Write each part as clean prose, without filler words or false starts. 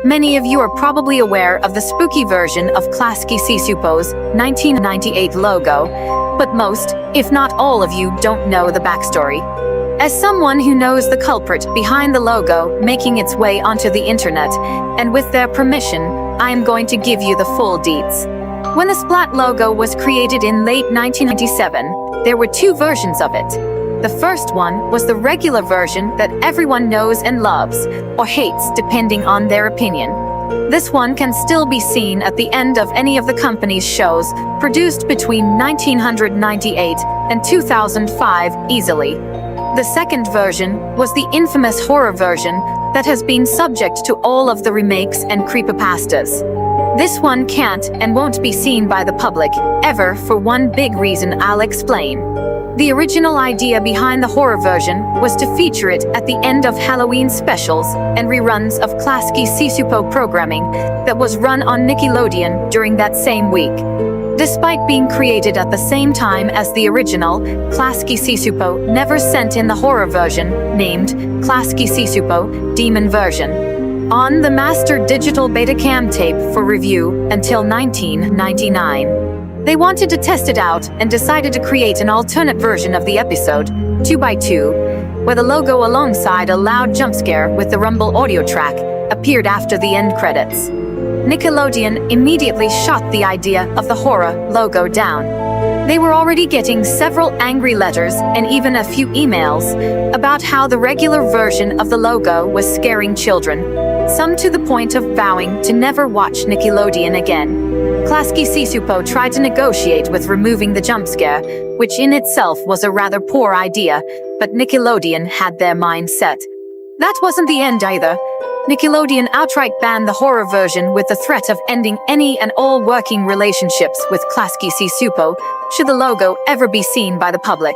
Many of you are probably aware of the spooky version of Klasky Csupo's 1998 logo, but most, if not all of you, don't know the backstory. As someone who knows the culprit behind the logo making its way onto the internet, and with their permission, I am going to give you the full deets. When the Splat logo was created in late 1997, there were two versions of it. The first one was the regular version that everyone knows and loves, or hates depending on their opinion. This one can still be seen at the end of any of the company's shows produced between 1998 and 2005 easily. The second version was the infamous horror version that has been subject to all of the remakes and creepypastas. This one can't and won't be seen by the public, ever, for one big reason I'll explain. The original idea behind the horror version was to feature it at the end of Halloween specials and reruns of Klasky Csupo programming that was run on Nickelodeon during that same week. Despite being created at the same time as the original, Klasky Csupo never sent in the horror version, named Klasky Csupo Demon Version, on the master digital Betacam tape for review until 1999. They wanted to test it out and decided to create an alternate version of the episode, 2x2, where the logo alongside a loud jump scare with the Rumble audio track appeared after the end credits. Nickelodeon immediately shot the idea of the horror logo down. They were already getting several angry letters and even a few emails about how the regular version of the logo was scaring children, some to the point of vowing to never watch Nickelodeon again. Klasky Csupo tried to negotiate with removing the jump scare, which in itself was a rather poor idea, but Nickelodeon had their mind set. That wasn't the end either. Nickelodeon outright banned the horror version with the threat of ending any and all working relationships with Klasky Csupo should the logo ever be seen by the public.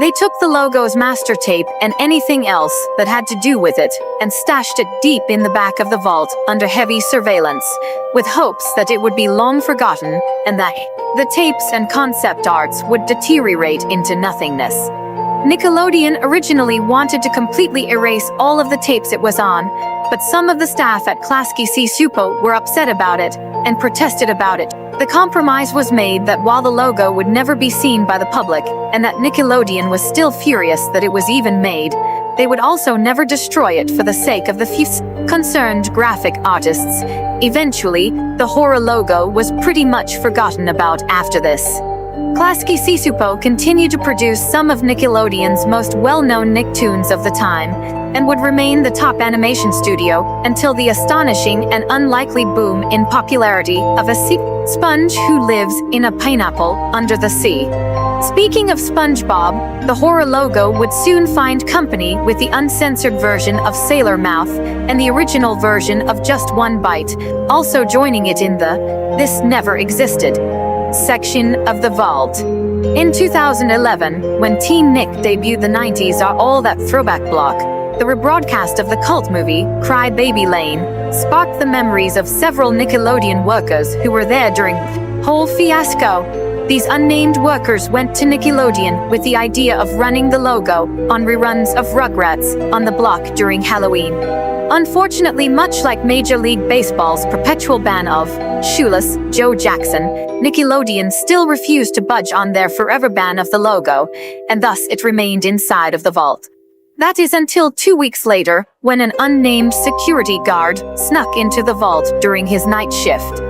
They took the logo's master tape and anything else that had to do with it and stashed it deep in the back of the vault under heavy surveillance, with hopes that it would be long forgotten and that the tapes and concept arts would deteriorate into nothingness. Nickelodeon originally wanted to completely erase all of the tapes it was on, but some of the staff at Klasky Csupo were upset about it and protested about it. The compromise was made that while the logo would never be seen by the public, and that Nickelodeon was still furious that it was even made, they would also never destroy it for the sake of the few concerned graphic artists. Eventually, the horror logo was pretty much forgotten about after this. Klasky Csupo continued to produce some of Nickelodeon's most well-known Nicktoons of the time, and would remain the top animation studio until the astonishing and unlikely boom in popularity of a sea sponge who lives in a pineapple under the sea. Speaking of SpongeBob, the horror logo would soon find company with the uncensored version of Sailor Mouth and the original version of Just One Bite, also joining it in the "This Never Existed" section of the vault. In 2011, when Teen Nick debuted the 90s Are All That throwback block, the rebroadcast of the cult movie Cry Baby Lane sparked the memories of several Nickelodeon workers who were there during the whole fiasco. These unnamed workers went to Nickelodeon with the idea of running the logo on reruns of Rugrats on the block during Halloween. Unfortunately, much like Major League Baseball's perpetual ban of Shoeless Joe Jackson, Nickelodeon still refused to budge on their forever ban of the logo, and thus it remained inside of the vault. That is until 2 weeks later, when an unnamed security guard snuck into the vault during his night shift.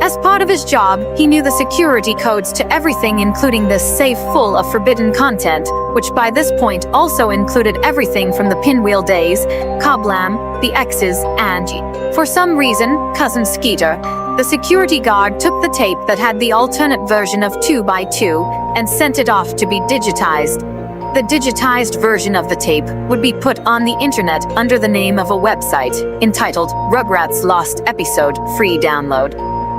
As part of his job, he knew the security codes to everything, including this safe full of forbidden content, which by this point also included everything from the Pinwheel days, Coblam, the X's, and, for some reason, Cousin Skeeter. The security guard took the tape that had the alternate version of 2x2 and sent it off to be digitized. The digitized version of the tape would be put on the internet under the name of a website entitled Rugrats Lost Episode Free Download.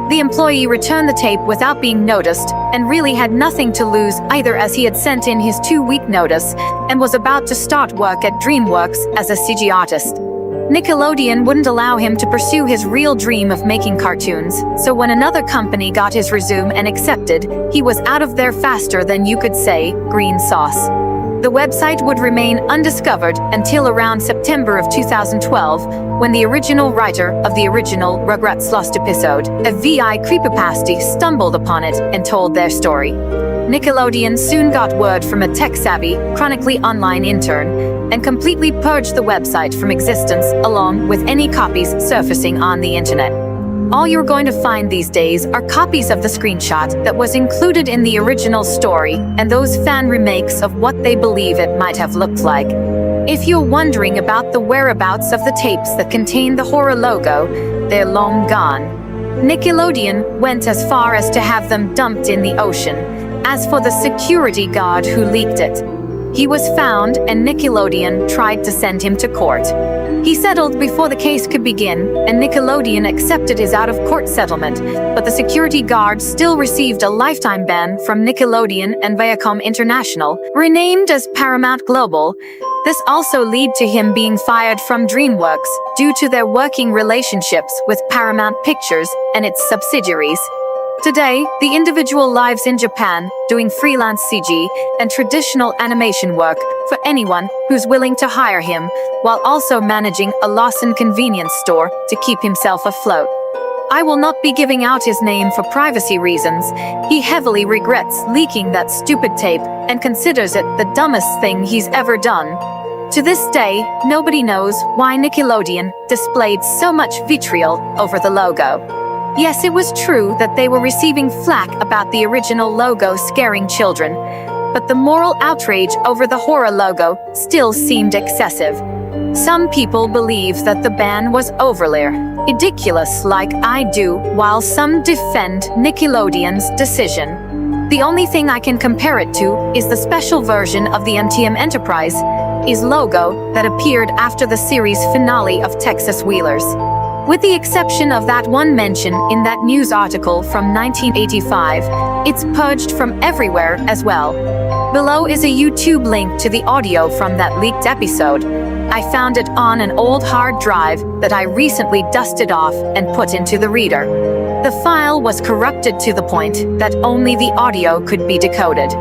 The employee returned the tape without being noticed and really had nothing to lose either, as he had sent in his 2-week notice and was about to start work at DreamWorks as a CG artist. Nickelodeon wouldn't allow him to pursue his real dream of making cartoons, so when another company got his resume and accepted, he was out of there faster than you could say green sauce. The website would remain undiscovered until around September of 2012, when the original writer of the original Rugrats Lost episode.avi Creepypasta stumbled upon it and told their story. Nickelodeon soon got word from a tech-savvy, chronically online intern, and completely purged the website from existence, along with any copies surfacing on the internet. All you're going to find these days are copies of the screenshot that was included in the original story and those fan remakes of what they believe it might have looked like. If you're wondering about the whereabouts of the tapes that contain the horror logo, they're long gone. Nickelodeon went as far as to have them dumped in the ocean. As for the security guard who leaked it, he was found and Nickelodeon tried to send him to court. He settled before the case could begin, and Nickelodeon accepted his out-of-court settlement, but the security guard still received a lifetime ban from Nickelodeon and Viacom International, renamed as Paramount Global. This also led to him being fired from DreamWorks due to their working relationships with Paramount Pictures and its subsidiaries. Today, the individual lives in Japan, doing freelance CG and traditional animation work for anyone who's willing to hire him, while also managing a loss and convenience store to keep himself afloat. I will not be giving out his name for privacy reasons. He heavily regrets leaking that stupid tape and considers it the dumbest thing he's ever done. To this day, nobody knows why Nickelodeon displayed so much vitriol over the logo. Yes, it was true that they were receiving flack about the original logo scaring children, but the moral outrage over the horror logo still seemed excessive. Some people believe that the ban was overly ridiculous, like I do, while some defend Nickelodeon's decision. The only thing I can compare it to is the special version of the MTM Enterprise's logo that appeared after the series finale of Texas Wheelers. With the exception of that one mention in that news article from 1985, it's purged from everywhere as well. Below is a YouTube link to the audio from that leaked episode. I found it on an old hard drive that I recently dusted off and put into the reader. The file was corrupted to the point that only the audio could be decoded.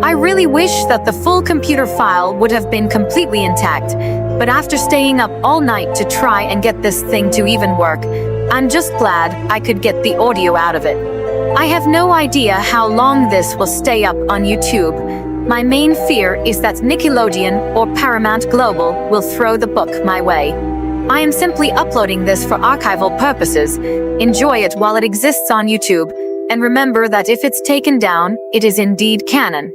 I really wish that the full computer file would have been completely intact, but after staying up all night to try and get this thing to even work, I'm just glad I could get the audio out of it. I have no idea how long this will stay up on YouTube. My main fear is that Nickelodeon or Paramount Global will throw the book my way. I am simply uploading this for archival purposes. Enjoy it while it exists on YouTube, and remember that if it's taken down, it is indeed canon.